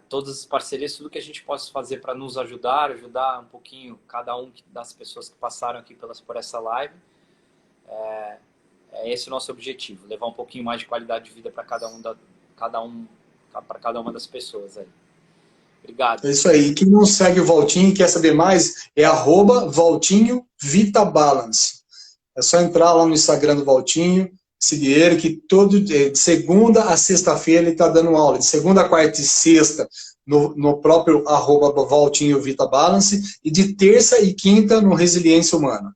Speaker 2: todas as parcerias, tudo que a gente possa fazer para nos ajudar um pouquinho cada um das pessoas que passaram aqui por essa live. É esse o nosso objetivo, levar um pouquinho mais de qualidade de vida para cada uma das pessoas aí. Obrigado.
Speaker 1: É isso aí. Quem não segue o Valtinho e quer saber mais, é @Valtinho VitaBalance. É só entrar lá no Instagram do Valtinho, seguir ele, que de segunda a sexta-feira ele está dando aula. De segunda, quarta e sexta, no próprio @Valtinho VitaBalance, e de terça e quinta no Resiliência Humana.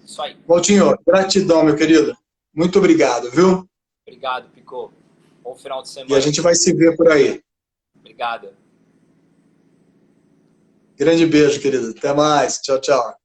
Speaker 2: Isso aí.
Speaker 1: Valtinho, gratidão, meu querido. Muito obrigado, viu?
Speaker 2: Obrigado, Picô. Bom final de semana.
Speaker 1: E a gente vai se ver por aí.
Speaker 2: Obrigado.
Speaker 1: Grande beijo, querido. Até mais. Tchau, tchau.